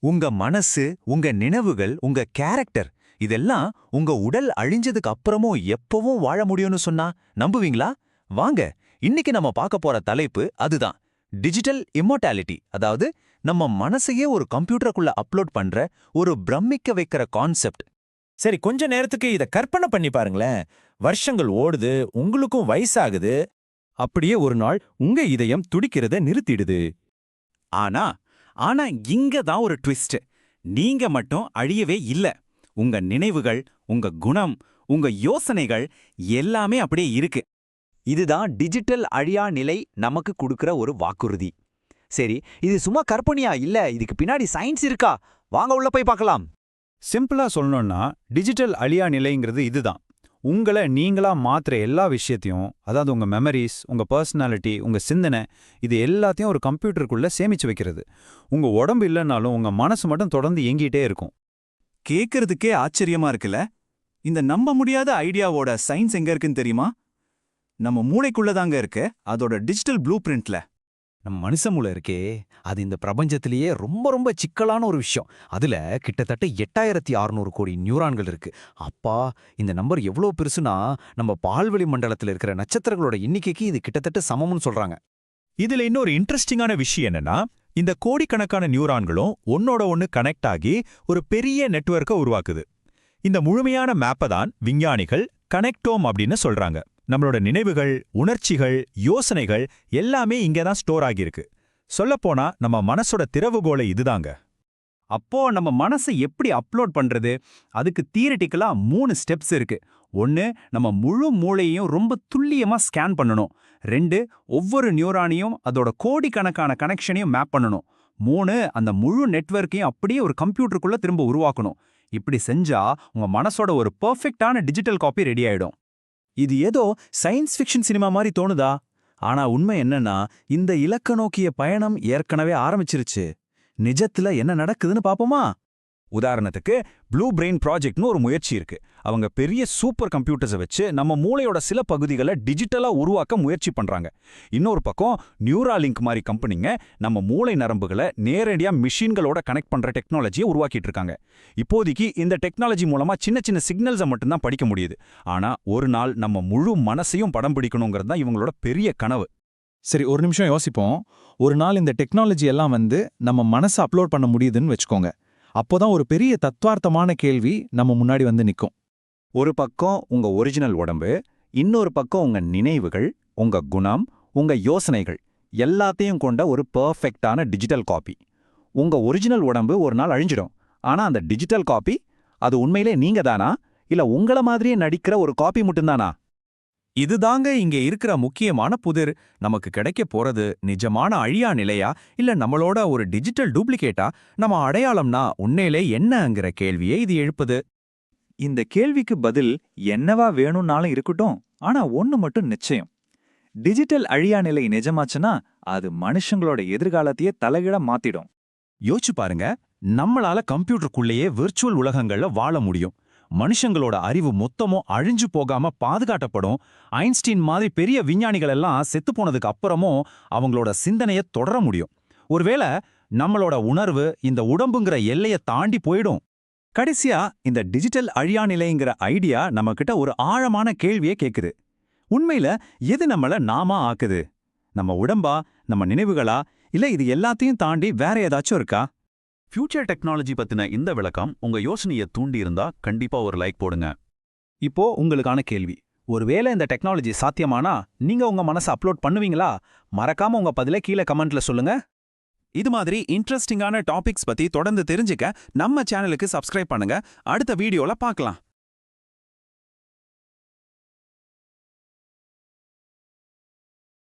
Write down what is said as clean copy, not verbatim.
உங்க மனசு, உங்க நினைவுகள், உங்க கேரக்டர் இதெல்லாம் உங்க உடல் அழிஞ்சதுக்கு அப்புறமும் எப்பவும் வாழ முடியும்னு சொன்னா நம்புவீங்களா? வாங்க, இன்னைக்கு நம்ம பார்க்க போற தலைப்பு அதுதான். Digital immortality. அதாவது நம்ம மனசையே ஒரு கம்ப்யூட்டருக்குள்ள அப்லோட் பண்ற ஒரு பிரமிக்க வைக்கிற கான்செப்ட். சரி, கொஞ்ச நேரத்துக்கு இத கற்பனை பண்ணி பாருங்களேன். வருஷங்கள் ஓடுது, உங்களுக்கும் வயசாகுது. அப்படியே ஒரு நாள் உங்க இதயம் துடிக்கிறத நிறுத்திடுது. ஆனா ஆனா இங்க தான் ஒரு ட்விஸ்ட். நீங்க மட்டும் அழியவே இல்ல. உங்க நினைவுகள், உங்க குணம், உங்க யோசனைகள் எல்லாமே அப்படியே இருக்கு. இதுதான் டிஜிட்டல் அழியா நிலை நமக்கு கொடுக்கிற ஒரு வாக்குறுதி. சரி, இது சும்மா கற்பனையா இல்ல, இதுக்கு பின்னாடி சயின்ஸ் இருக்கா? வாங்க உள்ள போய் பார்க்கலாம். சிம்பிளா சொல்லணும்னா டிஜிட்டல் அழியா நிலைங்கிறது இதுதான். உங்களை நீங்களா மாத்துற எல்லா விஷயத்தையும், அதாவது உங்க மெமரிஸ், உங்க பர்சனாலிட்டி, உங்க சிந்தனை, இது எல்லாத்தையும் ஒரு கம்ப்யூட்டருக்குள்ள சேமிச்சு வைக்கிறது. உங்க உடம்பு இல்லைன்னாலும் உங்க மனசு மட்டும் தொடர்ந்து இயங்கிட்டே இருக்கும். கேட்கறதுக்கே ஆச்சரியமா இருக்குல்ல? இந்த நம்ப முடியாத ஐடியாவோட சயின்ஸ் எங்க இருக்குன்னு தெரியுமா? நம்ம மூளைக்குள்ளதாங்க இருக்கு, அதோட டிஜிட்டல் ப்ளூ பிரிண்ட்ல. நம்ம மனுஷ மூளை இருக்கே, அது இந்த பிரபஞ்சத்திலேயே ரொம்ப ரொம்ப சிக்கலான ஒரு விஷயம். அதுல கிட்டத்தட்ட 8600 கோடி நியூரான்கள் இருக்கு. அப்பா, இந்த நம்பர் எவ்வளோ பெருசுனா நம்ம பால்வெளி மண்டலத்தில் இருக்கிற நட்சத்திரங்களோட எண்ணிக்கைக்கு இது கிட்டத்தட்ட சமம்னு சொல்றாங்க. இதுல இன்னொரு இன்ட்ரெஸ்டிங்கான விஷயம் என்னன்னா, இந்த கோடிக்கணக்கான நியூரான்களும் ஒன்னோட ஒன்னு கனெக்ட் ஆகி ஒரு பெரிய நெட்வொர்க்கை உருவாக்குது. இந்த முழுமையான மேப்பை தான் விஞ்ஞானிகள் கனெக்டோம் அப்படின்னு சொல்றாங்க. நம்மளோட நினைவுகள், உணர்ச்சிகள், யோசனைகள் எல்லாமே இங்க தான் ஸ்டோர் ஆகியிருக்கு. சொல்லப்போனா நம்ம மனசோட திறவுகோலை இதுதாங்க. அப்போ நம்ம மனசை எப்படி அப்லோட் பண்றது? அதுக்கு தியரிட்டிக்கலா 3 ஸ்டெப்ஸ் இருக்கு. 1, நம்ம முழு மூளையையும் ரொம்ப துல்லியமா ஸ்கேன் பண்ணணும். 2, ஒவ்வொரு நியூரானையும் அதோட கோடிக்கணக்கான கனெக்ஷனையும் மேப் பண்ணணும். 3, அந்த முழு நெட்வொர்க்கையும் அப்படியே ஒரு கம்ப்யூட்டருக்குள்ள திரும்ப உருவாக்கணும். இப்படி செஞ்சா உங்க மனசோட ஒரு பெர்ஃபெக்ட்டான டிஜிட்டல் காப்பி ரெடி ஆயிடும். இது ஏதோ சயின்ஸ் ஃபிக்ஷன் சினிமா மாதிரி தோணுதா? ஆனா உண்மை என்னன்னா, இந்த இலக்க நோக்கிய பயணம் ஏற்கனவே ஆரம்பிச்சிருச்சு. நிஜத்துல என்ன நடக்குதுன்னு பாப்போமா? உதாரணத்துக்கு ப்ளூ பிரெயின் ப்ராஜெக்ட்னு ஒரு முயற்சி இருக்கு. அவங்க பெரிய சூப்பர் கம்ப்யூட்டர்ஸை வச்சு நம்ம மூளையோட சில பகுதிகளை டிஜிட்டலா உருவாக்க முயற்சி பண்றாங்க. இன்னொரு பக்கம் நியூராலிங்க் மாதிரி கம்பெனிங்க நம்ம மூளை நரம்புகளை நேரடியா மிஷின்களோட கனெக்ட் பண்ற டெக்னாலஜியை உருவாக்கிட்டு இருக்காங்க. இப்போதைக்கு இந்த டெக்னாலஜி மூலமா சின்ன சின்ன சிக்னல்ஸை மட்டும்தான் படிக்க முடியுது. ஆனா ஒரு நாள் நம்ம முழு மனசையும் படம் பிடிக்கணுங்கிறது தான் இவங்களோட பெரிய கனவு. சரி, ஒரு நிமிஷம் யோசிப்போம். ஒரு நாள் இந்த டெக்னாலஜி எல்லாம் நம்ம மனசை அப்லோட் பண்ண முடியுதுன்னு வச்சுக்கோங்க. அப்போதான் ஒரு பெரிய தத்துவார்த்தமான கேள்வி நம்ம முன்னாடி வந்து நிற்கும். ஒரு பக்கம் உங்க ஒரிஜினல் உடம்பு, இன்னொரு பக்கம் உங்க நினைவுகள், உங்க குணம், உங்க யோசனைகள் எல்லாத்தையும் கொண்ட ஒரு பெர்ஃபெக்ட்டான டிஜிட்டல் காப்பி. உங்க ஒரிஜினல் உடம்பு ஒரு நாள் அழிஞ்சிடும். ஆனா அந்த டிஜிட்டல் காப்பி, அது உண்மையிலே நீங்க தானா, இல்ல உங்கள மாதிரியே நடிக்கிற ஒரு காப்பி மட்டும்தானா? இதுதாங்க இங்க இருக்கிற முக்கியமான புதிர். நமக்கு கிடைக்க போறது நிஜமான அழியா நிலையா, இல்ல நம்மளோட ஒரு டிஜிட்டல் டூப்ளிகேட்டா? நம்ம அடையாளம்னா உண்மையிலே என்னங்கிற கேள்வியே இது எழுப்புது. இந்த கேள்விக்கு பதில் என்னவா வேணும்னாலும் இருக்கட்டும், ஆனா ஒண்ணு மட்டும் நிச்சயம். டிஜிட்டல் அழியா நிலை நிஜமாச்சுன்னா அது மனுஷங்களோட எதிர்காலத்தையே தலைகீழ மாத்திடும். யோசிச்சு பாருங்க, நம்மளால கம்ப்யூட்டருக்குள்ளேயே விர்ச்சுவல் உலகங்கள்ல வாழ முடியும். மனுஷங்களோட அறிவு மொத்தமும் அழிஞ்சு போகாம பாதுகாக்கப்படும். ஐன்ஸ்டீன் மாதிரி பெரிய விஞ்ஞானிகள் எல்லாம் செத்து போனதுக்கு அப்புறமும் அவங்களோட சிந்தனையை தொடர முடியும். ஒருவேளை நம்மளோட உணர்வு இந்த உடம்புங்கிற எல்லையை தாண்டி போயிடும். கடைசியா இந்த டிஜிட்டல் அழியா நிலைங்கிற ஐடியா நம்ம கிட்ட ஒரு ஆழமான கேள்வியை கேக்குது. உண்மையில எது நம்மள நாமா ஆக்குது? நம்ம உடம்பா, நம்ம நினைவுகளா, இல்ல இது எல்லாத்தையும் தாண்டி வேற ஏதாச்சும் இருக்கா? ஃபியூச்சர் டெக்னாலஜி பத்தின இந்த விளக்கம் உங்க யோசனையை தூண்டி இருந்தா கண்டிப்பா ஒரு லைக் போடுங்க. இப்போ உங்களுக்கான கேள்வி, ஒருவேளை இந்த டெக்னாலஜி சாத்தியமானா நீங்க உங்க மனசை அப்லோட் பண்ணுவீங்களா? மறக்காம உங்க பதிலை கீழே கமெண்ட்ல சொல்லுங்க. இது மாதிரி இன்ட்ரெஸ்டிங்கான டாபிக்ஸ் பத்தி தொடர்ந்து தெரிஞ்சுக்க நம்ம சேனலுக்கு சப்ஸ்கிரைப் பண்ணுங்க. அடுத்த வீடியோல பார்க்கலாம்.